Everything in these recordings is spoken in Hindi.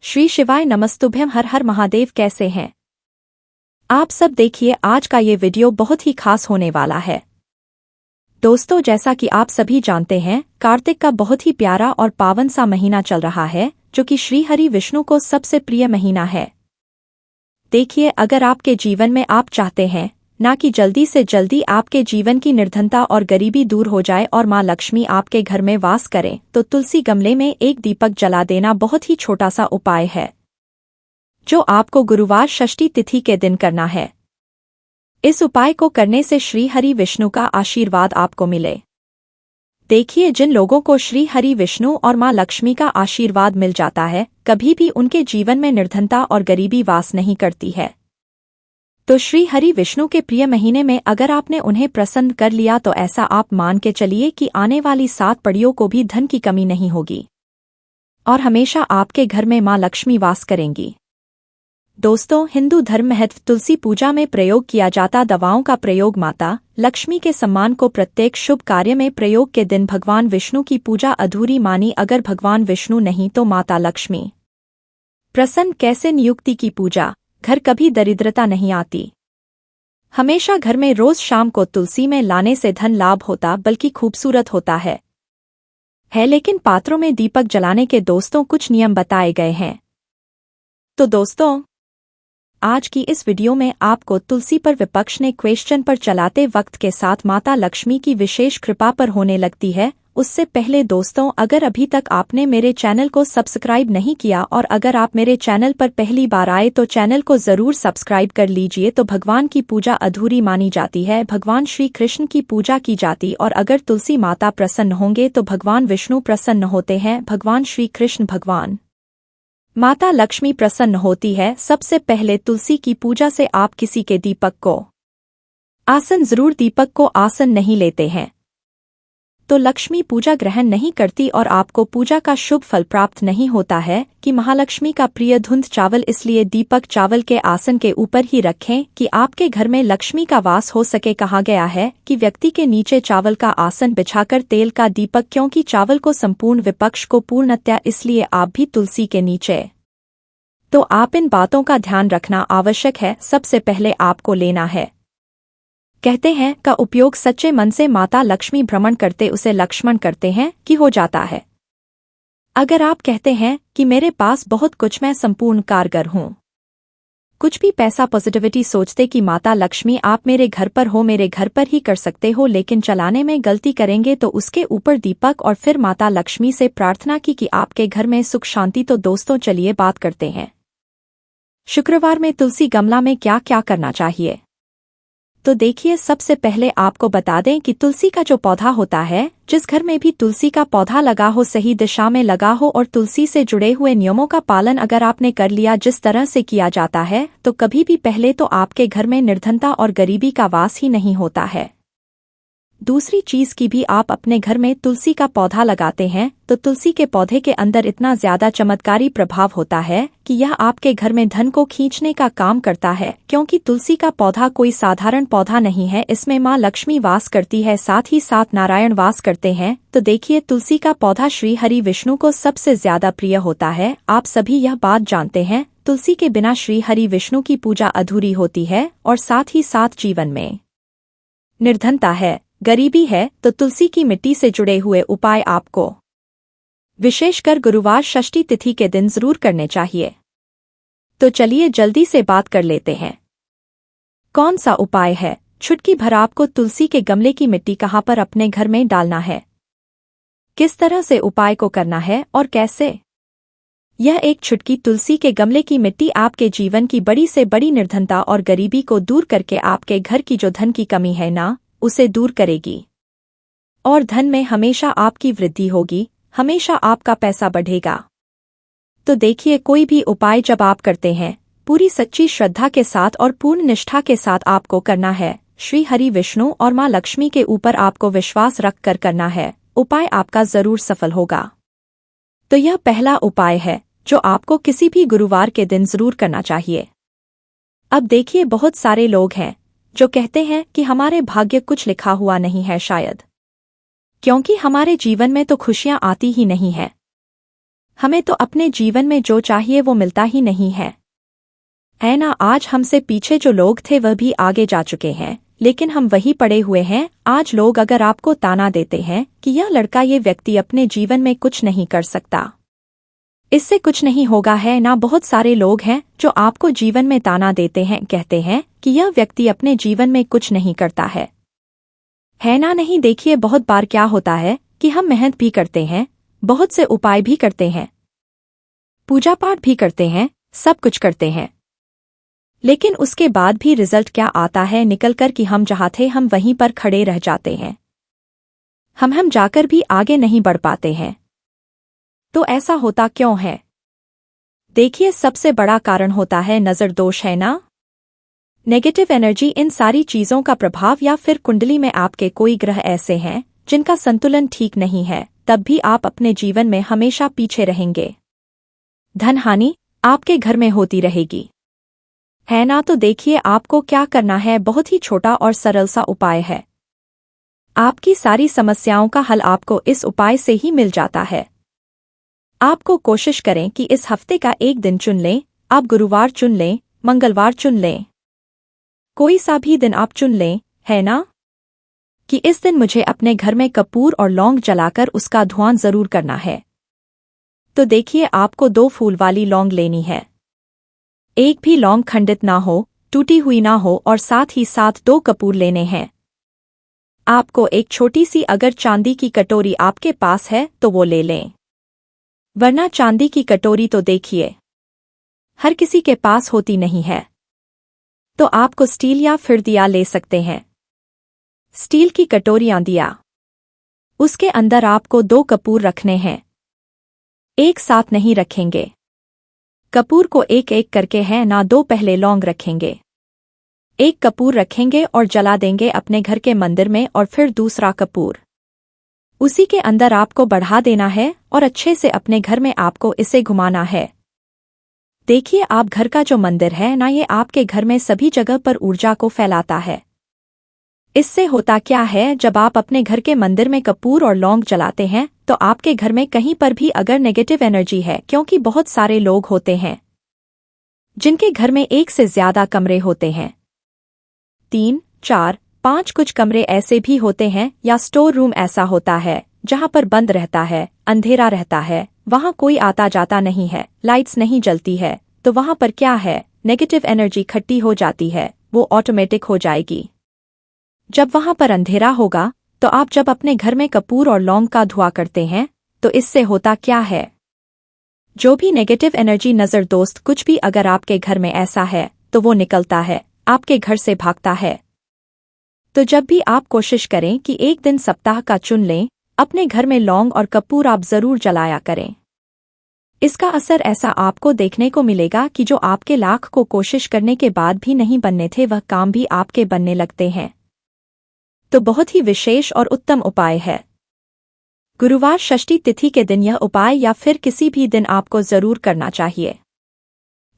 श्री शिवाय नमस्तुभ्यम। हर हर महादेव। कैसे हैं आप सब? देखिए आज का ये वीडियो बहुत ही खास होने वाला है। दोस्तों, जैसा कि आप सभी जानते हैं, कार्तिक का बहुत ही प्यारा और पावन सा महीना चल रहा है, जो कि श्री हरि विष्णु को सबसे प्रिय महीना है। देखिए, अगर आपके जीवन में आप चाहते हैं ना कि जल्दी से जल्दी आपके जीवन की निर्धनता और गरीबी दूर हो जाए और माँ लक्ष्मी आपके घर में वास करें, तो तुलसी गमले में एक दीपक जला देना बहुत ही छोटा सा उपाय है, जो आपको गुरुवार षष्ठी तिथि के दिन करना है। इस उपाय को करने से श्री हरि विष्णु का आशीर्वाद आपको मिले। देखिए, जिन लोगों को श्री हरि विष्णु और माँ लक्ष्मी का आशीर्वाद मिल जाता है, कभी भी उनके जीवन में निर्धनता और गरीबी वास नहीं करती है। तो श्री हरि विष्णु के प्रिय महीने में अगर आपने उन्हें प्रसन्न कर लिया, तो ऐसा आप मान के चलिए कि आने वाली 7 पीढ़ियों को भी धन की कमी नहीं होगी और हमेशा आपके घर में माँ लक्ष्मी वास करेंगी। दोस्तों, हिंदू धर्म महत्व तुलसी पूजा में प्रयोग किया जाता दवाओं का प्रयोग माता लक्ष्मी के सम्मान को प्रत्येक शुभ कार्य में प्रयोग के दिन भगवान विष्णु की पूजा अधूरी मानी। अगर भगवान विष्णु नहीं तो माता लक्ष्मी प्रसन्न कैसे? नियुक्ति की पूजा। घर कभी दरिद्रता नहीं आती। हमेशा घर में रोज शाम को तुलसी में लाने से धन लाभ होता बल्कि खूबसूरत होता है। लेकिन पात्रों में दीपक जलाने के दोस्तों कुछ नियम बताए गए हैं। तो दोस्तों, आज की इस वीडियो में आपको तुलसी पर विपक्ष ने क्वेश्चन पर चलाते वक्त के साथ माता लक्ष्मी की विशेष कृपा पर होने लगती है। उससे पहले दोस्तों, अगर अभी तक आपने मेरे चैनल को सब्सक्राइब नहीं किया और अगर आप मेरे चैनल पर पहली बार आए तो चैनल को जरूर सब्सक्राइब कर लीजिए। तो भगवान की पूजा अधूरी मानी जाती है, भगवान श्री कृष्ण की पूजा की जाती, और अगर तुलसी माता प्रसन्न होंगे तो भगवान विष्णु प्रसन्न होते हैं, भगवान श्री कृष्ण, भगवान माता लक्ष्मी प्रसन्न होती है। सबसे पहले तुलसी की पूजा से आप किसी के दीपक को आसन जरूर, दीपक को आसन नहीं लेते हैं तो लक्ष्मी पूजा ग्रहण नहीं करती और आपको पूजा का शुभ फल प्राप्त नहीं होता है। कि महालक्ष्मी का प्रिय धुंध चावल, इसलिए दीपक चावल के आसन के ऊपर ही रखें कि आपके घर में लक्ष्मी का वास हो सके। कहा गया है कि व्यक्ति के नीचे चावल का आसन बिछाकर तेल का दीपक, क्योंकि चावल को संपूर्ण विपक्ष को पूर्णतया, इसलिए आप भी तुलसी के नीचे। तो आप इन बातों का ध्यान रखना आवश्यक है। सबसे पहले आपको लेना है, कहते हैं, का उपयोग सच्चे मन से माता लक्ष्मी भ्रमण करते उसे लक्ष्मण करते हैं कि हो जाता है। अगर आप कहते हैं कि मेरे पास बहुत कुछ, मैं संपूर्ण कारगर हूँ, कुछ भी पैसा, पॉजिटिविटी सोचते कि माता लक्ष्मी आप मेरे घर पर हो, मेरे घर पर ही कर सकते हो, लेकिन चलाने में गलती करेंगे तो उसके ऊपर दीपक और फिर माता लक्ष्मी से प्रार्थना की कि आपके घर में सुख शांति। तो दोस्तों, चलिए बात करते हैं शुक्रवार में तुलसी गमला में क्या क्या करना चाहिए। तो देखिए, सबसे पहले आपको बता दें कि तुलसी का जो पौधा होता है, जिस घर में भी तुलसी का पौधा लगा हो, सही दिशा में लगा हो और तुलसी से जुड़े हुए नियमों का पालन अगर आपने कर लिया, जिस तरह से किया जाता है, तो कभी भी पहले तो आपके घर में निर्धनता और गरीबी का वास ही नहीं होता है। दूसरी चीज की भी, आप अपने घर में तुलसी का पौधा लगाते हैं तो तुलसी के पौधे के अंदर इतना ज्यादा चमत्कारी प्रभाव होता है कि यह आपके घर में धन को खींचने का काम करता है, क्योंकि तुलसी का पौधा कोई साधारण पौधा नहीं है। इसमें माँ लक्ष्मी वास करती है, साथ ही साथ नारायण वास करते हैं। तो देखिए, तुलसी का पौधा श्री हरि विष्णु को सबसे ज्यादा प्रिय होता है। आप सभी यह बात जानते हैं, तुलसी के बिना श्री हरि विष्णु की पूजा अधूरी होती है और साथ ही साथ जीवन में निर्धनता है, गरीबी है, तो तुलसी की मिट्टी से जुड़े हुए उपाय आपको विशेषकर गुरुवार षष्ठी तिथि के दिन जरूर करने चाहिए। तो चलिए जल्दी से बात कर लेते हैं, कौन सा उपाय है। चुटकी भर आपको तुलसी के गमले की मिट्टी कहाँ पर अपने घर में डालना है, किस तरह से उपाय को करना है और कैसे। यह एक चुटकी तुलसी के गमले की मिट्टी आपके जीवन की बड़ी से बड़ी निर्धनता और गरीबी को दूर करके आपके घर की जो धन की कमी है ना, उसे दूर करेगी और धन में हमेशा आपकी वृद्धि होगी, हमेशा आपका पैसा बढ़ेगा। तो देखिए, कोई भी उपाय जब आप करते हैं, पूरी सच्ची श्रद्धा के साथ और पूर्ण निष्ठा के साथ आपको करना है। श्री हरि विष्णु और माँ लक्ष्मी के ऊपर आपको विश्वास रख कर करना है, उपाय आपका जरूर सफल होगा। तो यह पहला उपाय है जो आपको किसी भी गुरुवार के दिन जरूर करना चाहिए। अब देखिए, बहुत सारे लोग हैं जो कहते हैं कि हमारे भाग्य कुछ लिखा हुआ नहीं है, शायद क्योंकि हमारे जीवन में तो खुशियां आती ही नहीं है। हमें तो अपने जीवन में जो चाहिए वो मिलता ही नहीं है ना। आज हमसे पीछे जो लोग थे वह भी आगे जा चुके हैं, लेकिन हम वही पड़े हुए हैं। आज लोग अगर आपको ताना देते हैं कि यह लड़का ये व्यक्ति अपने जीवन में कुछ नहीं कर सकता, इससे कुछ नहीं होगा है ना। बहुत सारे लोग हैं जो आपको जीवन में ताना देते हैं, कहते हैं कि यह व्यक्ति अपने जीवन में कुछ नहीं करता है ना। नहीं, देखिए बहुत बार क्या होता है कि हम मेहनत भी करते हैं, बहुत से उपाय भी करते हैं, पूजा पाठ भी करते हैं, सब कुछ करते हैं, लेकिन उसके बाद भी रिजल्ट क्या आता है निकल कर कि हम जहाँ थे हम वहीं पर खड़े रह जाते हैं। हम जाकर भी आगे नहीं बढ़ पाते हैं। तो ऐसा होता क्यों है? देखिए, सबसे बड़ा कारण होता है नज़र दोष, है ना। नेगेटिव एनर्जी, इन सारी चीज़ों का प्रभाव, या फिर कुंडली में आपके कोई ग्रह ऐसे हैं जिनका संतुलन ठीक नहीं है, तब भी आप अपने जीवन में हमेशा पीछे रहेंगे। धन हानि आपके घर में होती रहेगी, है ना। तो देखिए आपको क्या करना है, बहुत ही छोटा और सरल सा उपाय है। आपकी सारी समस्याओं का हल आपको इस उपाय से ही मिल जाता है। आपको कोशिश करें कि इस हफ्ते का एक दिन चुन लें। आप गुरुवार चुन लें, मंगलवार चुन लें, कोई सा भी दिन आप चुन लें, है ना, कि इस दिन मुझे अपने घर में कपूर और लौंग जलाकर उसका धुआं जरूर करना है। तो देखिए आपको 2 फूल वाली लौंग लेनी है। एक भी लौंग खंडित ना हो, टूटी हुई ना हो, और साथ ही साथ 2 कपूर लेने हैं। आपको एक छोटी सी अगर चांदी की कटोरी आपके पास है तो वो ले लें, वरना चांदी की कटोरी तो देखिए हर किसी के पास होती नहीं है, तो आपको स्टील या फिर दिया ले सकते हैं। स्टील की कटोरियां दिया, उसके अंदर आपको 2 कपूर रखने हैं, एक साथ नहीं रखेंगे। कपूर को एक एक करके, है ना। 2 पहले लौंग रखेंगे, एक कपूर रखेंगे और जला देंगे अपने घर के मंदिर में, और फिर दूसरा कपूर उसी के अंदर आपको बढ़ा देना है और अच्छे से अपने घर में आपको इसे घुमाना है। देखिए आप घर का जो मंदिर है ना, ये आपके घर में सभी जगह पर ऊर्जा को फैलाता है। इससे होता क्या है, जब आप अपने घर के मंदिर में कपूर और लौंग जलाते हैं तो आपके घर में कहीं पर भी अगर नेगेटिव एनर्जी है, क्योंकि बहुत सारे लोग होते हैं जिनके घर में एक से ज्यादा कमरे होते हैं, 3, 4, 5, कुछ कमरे ऐसे भी होते हैं, या स्टोर रूम ऐसा होता है जहां पर बंद रहता है, अंधेरा रहता है, वहां कोई आता जाता नहीं है, लाइट्स नहीं जलती है, तो वहां पर क्या है, नेगेटिव एनर्जी इकट्ठी हो जाती है, वो ऑटोमेटिक हो जाएगी। जब वहां पर अंधेरा होगा तो आप जब अपने घर में कपूर और लौंग का धुआं करते हैं तो इससे होता क्या है, जो भी नेगेटिव एनर्जी, नजर दोस्त, कुछ भी अगर आपके घर में ऐसा है तो वो निकलता है, आपके घर से भागता है। तो जब भी आप कोशिश करें कि एक दिन सप्ताह का चुन लें, अपने घर में लौंग और कपूर आप जरूर जलाया करें। इसका असर ऐसा आपको देखने को मिलेगा कि जो आपके लाख को कोशिश करने के बाद भी नहीं बनने थे, वह काम भी आपके बनने लगते हैं। तो बहुत ही विशेष और उत्तम उपाय है। गुरुवार षष्ठी तिथि के दिन यह उपाय, या फिर किसी भी दिन आपको जरूर करना चाहिए।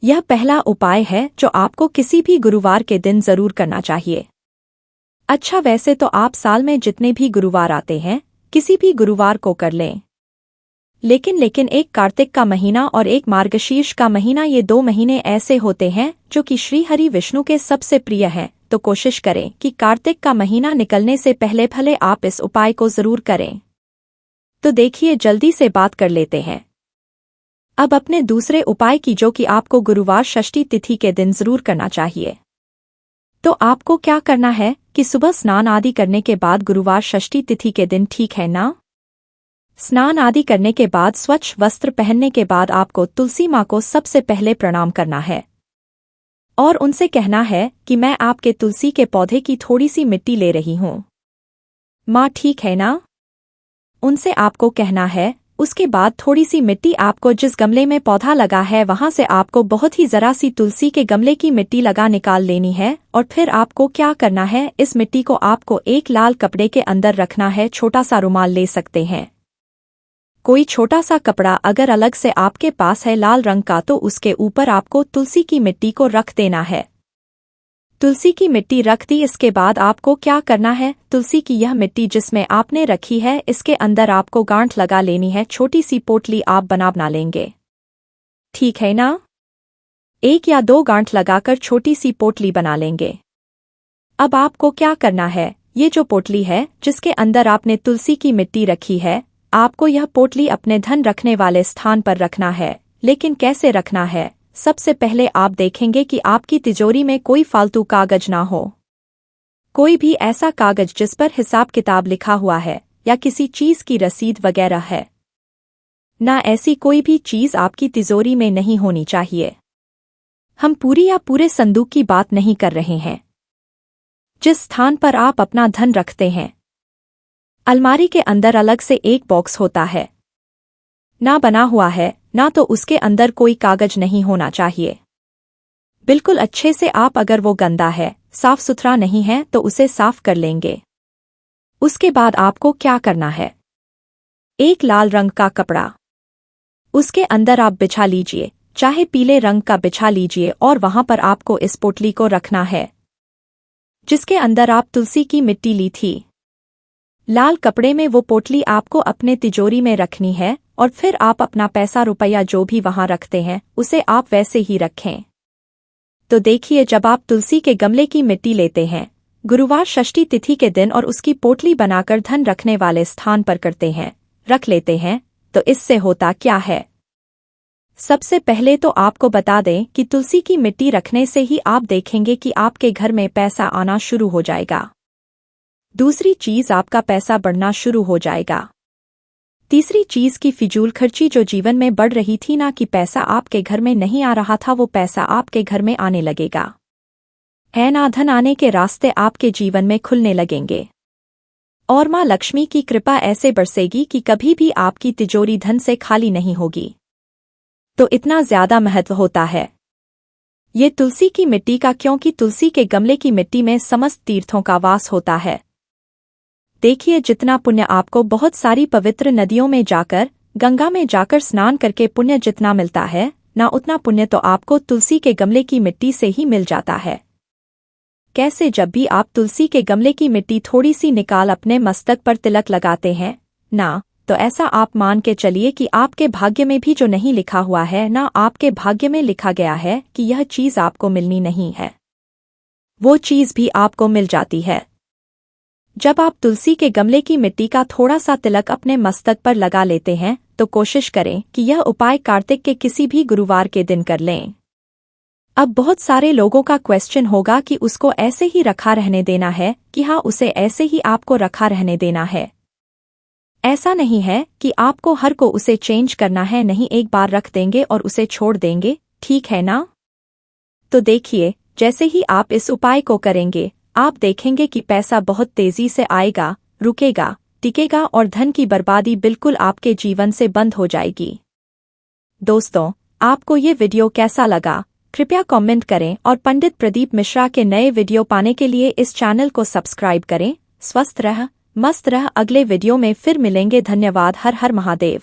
यह पहला उपाय है जो आपको किसी भी गुरुवार के दिन जरूर करना चाहिए। अच्छा, वैसे तो आप साल में जितने भी गुरुवार आते हैं किसी भी गुरुवार को कर लें, लेकिन एक कार्तिक का महीना और एक मार्गशीर्ष का महीना, ये 2 महीने ऐसे होते हैं जो कि श्री हरि विष्णु के सबसे प्रिय हैं। तो कोशिश करें कि कार्तिक का महीना निकलने से पहले भले आप इस उपाय को जरूर करें। तो देखिए जल्दी से बात कर लेते हैं अब अपने दूसरे उपाय की, जो कि आपको गुरुवार षष्ठी तिथि के दिन जरूर करना चाहिए। तो आपको क्या करना है कि सुबह स्नान आदि करने के बाद, गुरुवार षष्ठी तिथि के दिन, ठीक है ना, स्नान आदि करने के बाद स्वच्छ वस्त्र पहनने के बाद आपको तुलसी माँ को सबसे पहले प्रणाम करना है और उनसे कहना है कि मैं आपके तुलसी के पौधे की थोड़ी सी मिट्टी ले रही हूँ माँ, ठीक है ना। उनसे आपको कहना है, उसके बाद थोड़ी सी मिट्टी आपको जिस गमले में पौधा लगा है वहां से आपको बहुत ही जरा सी तुलसी के गमले की मिट्टी लगा निकाल लेनी है, और फिर आपको क्या करना है, इस मिट्टी को आपको एक लाल कपड़े के अंदर रखना है। छोटा सा रुमाल ले सकते हैं, कोई छोटा सा कपड़ा अगर अलग से आपके पास है लाल रंग का, तो उसके ऊपर आपको तुलसी की मिट्टी को रख देना है। तुलसी की मिट्टी रख दी। इसके बाद आपको क्या करना है, तुलसी की यह मिट्टी जिसमें आपने रखी है इसके अंदर आपको गांठ लगा लेनी है। छोटी सी पोटली आप बना लेंगे, ठीक है ना। 1 या 2 गांठ लगाकर छोटी सी पोटली बना लेंगे। अब आपको क्या करना है, ये जो पोटली है जिसके अंदर आपने तुलसी की मिट्टी रखी है, आपको यह पोटली अपने धन रखने वाले स्थान पर रखना है। लेकिन कैसे रखना है, सबसे पहले आप देखेंगे कि आपकी तिजोरी में कोई फालतू कागज ना हो। कोई भी ऐसा कागज जिस पर हिसाब किताब लिखा हुआ है या किसी चीज की रसीद वगैरह है ना, ऐसी कोई भी चीज आपकी तिजोरी में नहीं होनी चाहिए। हम पूरी या पूरे संदूक की बात नहीं कर रहे हैं, जिस स्थान पर आप अपना धन रखते हैं। अलमारी के अंदर अलग से एक बॉक्स होता है, ना बना हुआ है ना, तो उसके अंदर कोई कागज नहीं होना चाहिए। बिल्कुल अच्छे से आप, अगर वो गंदा है, साफ सुथरा नहीं है, तो उसे साफ कर लेंगे। उसके बाद आपको क्या करना है, एक लाल रंग का कपड़ा उसके अंदर आप बिछा लीजिए, चाहे पीले रंग का बिछा लीजिए, और वहां पर आपको इस पोटली को रखना है जिसके अंदर आप तुलसी की मिट्टी ली थी। लाल कपड़े में वो पोटली आपको अपने तिजोरी में रखनी है, और फिर आप अपना पैसा रुपया जो भी वहां रखते हैं उसे आप वैसे ही रखें। तो देखिए, जब आप तुलसी के गमले की मिट्टी लेते हैं गुरुवार षष्ठी तिथि के दिन और उसकी पोटली बनाकर धन रखने वाले स्थान पर करते हैं, रख लेते हैं, तो इससे होता क्या है। सबसे पहले तो आपको बता दें कि तुलसी की मिट्टी रखने से ही आप देखेंगे कि आपके घर में पैसा आना शुरू हो जाएगा। दूसरी चीज, आपका पैसा बढ़ना शुरू हो जाएगा। तीसरी चीज की फिजूल खर्ची जो जीवन में बढ़ रही थी ना, कि पैसा आपके घर में नहीं आ रहा था, वो पैसा आपके घर में आने लगेगा। है ना, धन आने के रास्ते आपके जीवन में खुलने लगेंगे, और माँ लक्ष्मी की कृपा ऐसे बरसेगी कि कभी भी आपकी तिजोरी धन से खाली नहीं होगी। तो इतना ज्यादा महत्व होता है ये तुलसी की मिट्टी का, क्योंकि तुलसी के गमले की मिट्टी में समस्त तीर्थों का वास होता है। देखिए, जितना पुण्य आपको बहुत सारी पवित्र नदियों में जाकर, गंगा में जाकर स्नान करके पुण्य जितना मिलता है ना, उतना पुण्य तो आपको तुलसी के गमले की मिट्टी से ही मिल जाता है। कैसे, जब भी आप तुलसी के गमले की मिट्टी थोड़ी सी निकाल अपने मस्तक पर तिलक लगाते हैं ना, तो ऐसा आप मान के चलिए कि आपके भाग्य में भी जो नहीं लिखा हुआ है ना, आपके भाग्य में लिखा गया है कि यह चीज आपको मिलनी नहीं है, वो चीज भी आपको मिल जाती है। जब आप तुलसी के गमले की मिट्टी का थोड़ा सा तिलक अपने मस्तक पर लगा लेते हैं, तो कोशिश करें कि यह उपाय कार्तिक के किसी भी गुरुवार के दिन कर लें। अब बहुत सारे लोगों का क्वेश्चन होगा कि उसको ऐसे ही रखा रहने देना है, कि हाँ, उसे ऐसे ही आपको रखा रहने देना है। ऐसा नहीं है कि आपको हर को उसे चेंज करना है, नहीं, एक बार रख देंगे और उसे छोड़ देंगे, ठीक है ना। तो देखिए, जैसे ही आप इस उपाय को करेंगे, आप देखेंगे कि पैसा बहुत तेजी से आएगा, रुकेगा, टिकेगा, और धन की बर्बादी बिल्कुल आपके जीवन से बंद हो जाएगी। दोस्तों, आपको ये वीडियो कैसा लगा, कृपया कमेंट करें, और पंडित प्रदीप मिश्रा के नए वीडियो पाने के लिए इस चैनल को सब्सक्राइब करें। स्वस्थ रह, मस्त रह, अगले वीडियो में फिर मिलेंगे। धन्यवाद। हर हर महादेव।